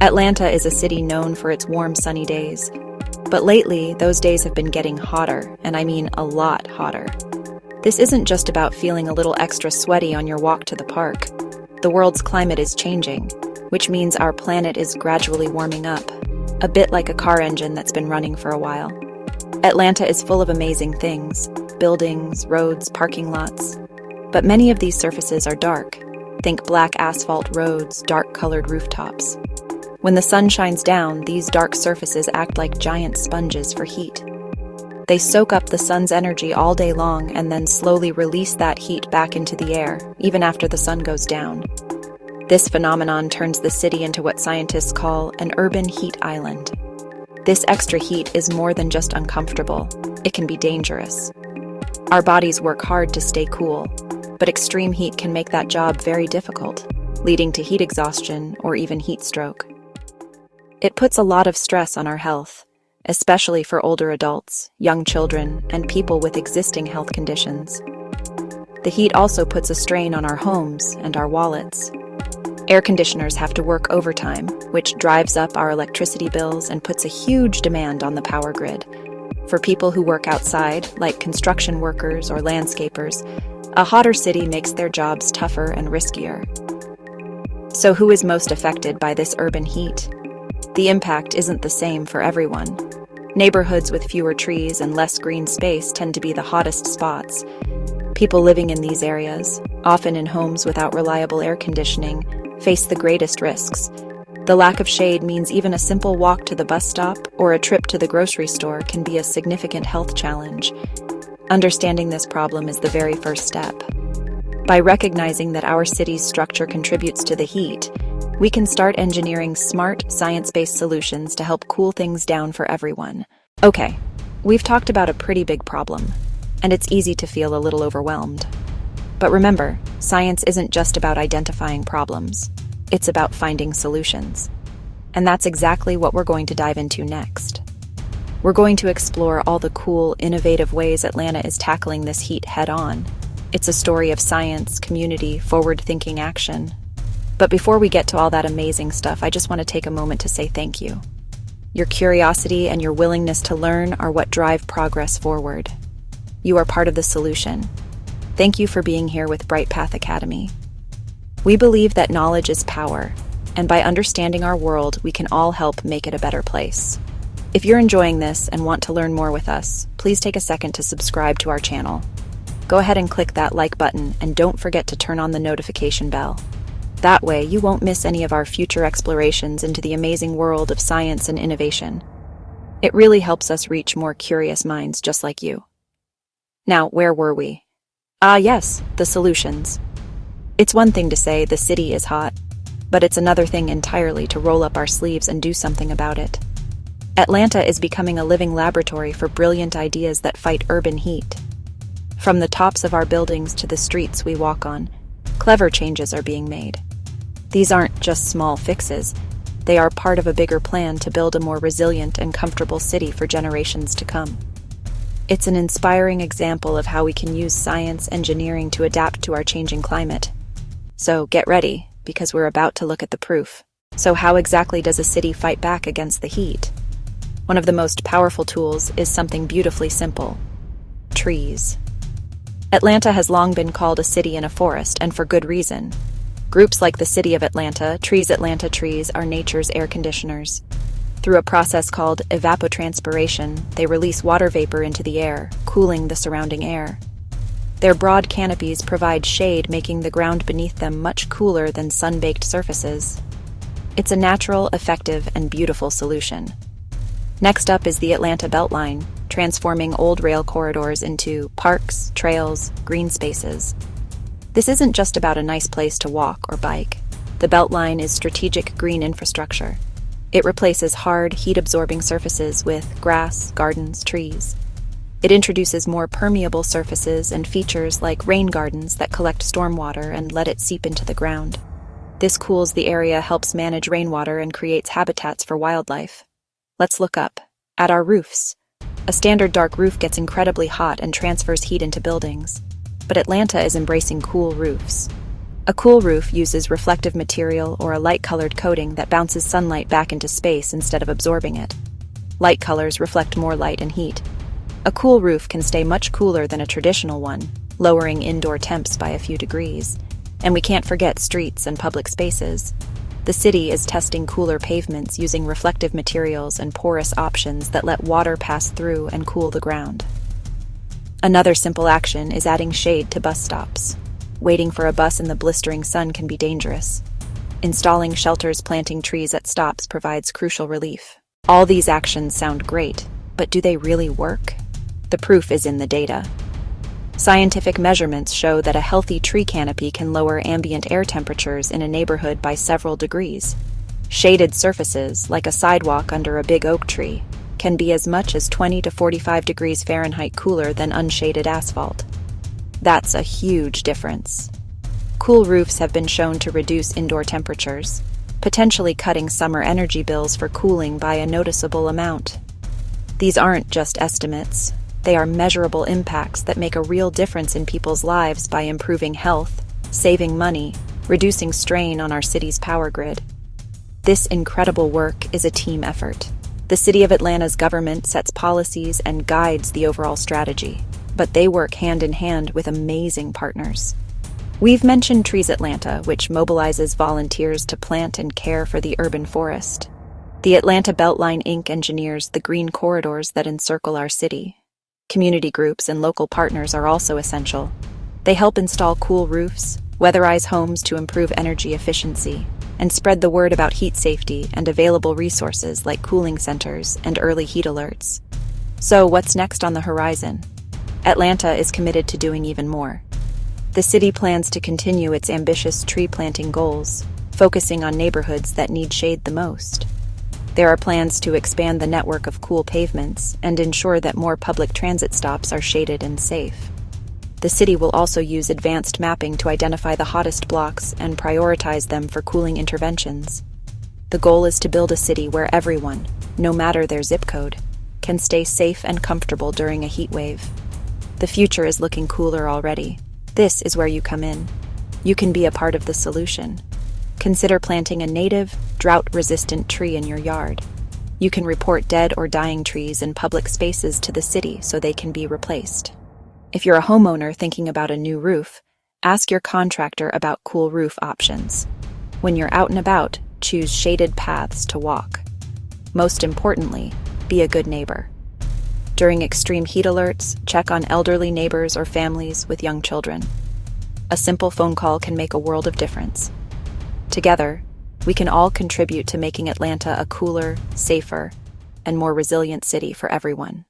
Atlanta is a city known for its warm, sunny days. But lately, those days have been getting hotter, and I mean a lot hotter. This isn't just about feeling a little extra sweaty on your walk to the park. The world's climate is changing, which means our planet is gradually warming up, a bit like a car engine that's been running for a while. Atlanta is full of amazing things: buildings, roads, parking lots. But many of these surfaces are dark. Think black asphalt roads, dark-colored rooftops. When the sun shines down, these dark surfaces act like giant sponges for heat. They soak up the sun's energy all day long and then slowly release that heat back into the air, even after the sun goes down. This phenomenon turns the city into what scientists call an urban heat island. This extra heat is more than just uncomfortable. It can be dangerous. Our bodies work hard to stay cool, but extreme heat can make that job very difficult, leading to heat exhaustion or even heat stroke. It puts a lot of stress on our health, especially for older adults, young children, and people with existing health conditions. The heat also puts a strain on our homes and our wallets. Air conditioners have to work overtime, which drives up our electricity bills and puts a huge demand on the power grid. For people who work outside, like construction workers or landscapers, a hotter city makes their jobs tougher and riskier. So who is most affected by this urban heat? The impact isn't the same for everyone. Neighborhoods with fewer trees and less green space tend to be the hottest spots. People living in these areas, often in homes without reliable air conditioning, face the greatest risks. The lack of shade means even a simple walk to the bus stop or a trip to the grocery store can be a significant health challenge. Understanding this problem is the very first step. By recognizing that our city's structure contributes to the heat, we can start engineering smart, science-based solutions to help cool things down for everyone. Okay, we've talked about a pretty big problem, and it's easy to feel a little overwhelmed. But remember, science isn't just about identifying problems. It's about finding solutions. And that's exactly what we're going to dive into next. We're going to explore all the cool, innovative ways Atlanta is tackling this heat head-on. It's a story of science, community, forward-thinking action. But before we get to all that amazing stuff, I just want to take a moment to say thank you. Your curiosity and your willingness to learn are what drive progress forward. You are part of the solution. Thank you for being here with Bright Path Academy. We believe that knowledge is power, and by understanding our world, we can all help make it a better place. If you're enjoying this and want to learn more with us, please take a second to subscribe to our channel. Go ahead and click that like button, and don't forget to turn on the notification bell. That way, you won't miss any of our future explorations into the amazing world of science and innovation. It really helps us reach more curious minds just like you. Now, where were we? Yes, the solutions. It's one thing to say the city is hot, but it's another thing entirely to roll up our sleeves and do something about it. Atlanta is becoming a living laboratory for brilliant ideas that fight urban heat. From the tops of our buildings to the streets we walk on, clever changes are being made. These aren't just small fixes. They are part of a bigger plan to build a more resilient and comfortable city for generations to come. It's an inspiring example of how we can use science engineering to adapt to our changing climate. So get ready, because we're about to look at the proof. So how exactly does a city fight back against the heat? One of the most powerful tools is something beautifully simple: trees. Atlanta has long been called a city in a forest, and for good reason. Groups like the City of Atlanta trees are nature's air conditioners. Through a process called evapotranspiration, they release water vapor into the air, cooling the surrounding air. Their broad canopies provide shade, making the ground beneath them much cooler than sun-baked surfaces. It's a natural, effective, and beautiful solution. Next up is the Atlanta Beltline, transforming old rail corridors into parks, trails, green spaces. This isn't just about a nice place to walk or bike. The Beltline is strategic green infrastructure. It replaces hard, heat-absorbing surfaces with grass, gardens, trees. It introduces more permeable surfaces and features like rain gardens that collect stormwater and let it seep into the ground. This cools the area, helps manage rainwater, and creates habitats for wildlife. Let's look up at our roofs. A standard dark roof gets incredibly hot and transfers heat into buildings. But Atlanta is embracing cool roofs. A cool roof uses reflective material or a light-colored coating that bounces sunlight back into space instead of absorbing it. Light colors reflect more light and heat. A cool roof can stay much cooler than a traditional one, lowering indoor temps by a few degrees. And we can't forget streets and public spaces. The city is testing cooler pavements using reflective materials and porous options that let water pass through and cool the ground. Another simple action is adding shade to bus stops. Waiting for a bus in the blistering sun can be dangerous. Installing shelters, planting trees at stops provides crucial relief. All these actions sound great, but do they really work? The proof is in the data. Scientific measurements show that a healthy tree canopy can lower ambient air temperatures in a neighborhood by several degrees. Shaded surfaces, like a sidewalk under a big oak tree, can be as much as 20 to 45 degrees Fahrenheit cooler than unshaded asphalt. That's a huge difference. Cool roofs have been shown to reduce indoor temperatures, potentially cutting summer energy bills for cooling by a noticeable amount. These aren't just estimates. They are measurable impacts that make a real difference in people's lives by improving health, saving money, reducing strain on our city's power grid. This incredible work is a team effort. The City of Atlanta's government sets policies and guides the overall strategy, but they work hand in hand with amazing partners. We've mentioned Trees Atlanta, which mobilizes volunteers to plant and care for the urban forest. The Atlanta Beltline Inc. engineers the green corridors that encircle our city. Community groups and local partners are also essential. They help install cool roofs, weatherize homes to improve energy efficiency, and spread the word about heat safety and available resources like cooling centers and early heat alerts. So, what's next on the horizon? Atlanta is committed to doing even more. The city plans to continue its ambitious tree planting goals, focusing on neighborhoods that need shade the most. There are plans to expand the network of cool pavements and ensure that more public transit stops are shaded and safe. The city will also use advanced mapping to identify the hottest blocks and prioritize them for cooling interventions. The goal is to build a city where everyone, no matter their zip code, can stay safe and comfortable during a heat wave. The future is looking cooler already. This is where you come in. You can be a part of the solution. Consider planting a native, drought-resistant tree in your yard. You can report dead or dying trees in public spaces to the city so they can be replaced. If you're a homeowner thinking about a new roof, ask your contractor about cool roof options. When you're out and about, choose shaded paths to walk. Most importantly, be a good neighbor. During extreme heat alerts, check on elderly neighbors or families with young children. A simple phone call can make a world of difference. Together, we can all contribute to making Atlanta a cooler, safer, and more resilient city for everyone.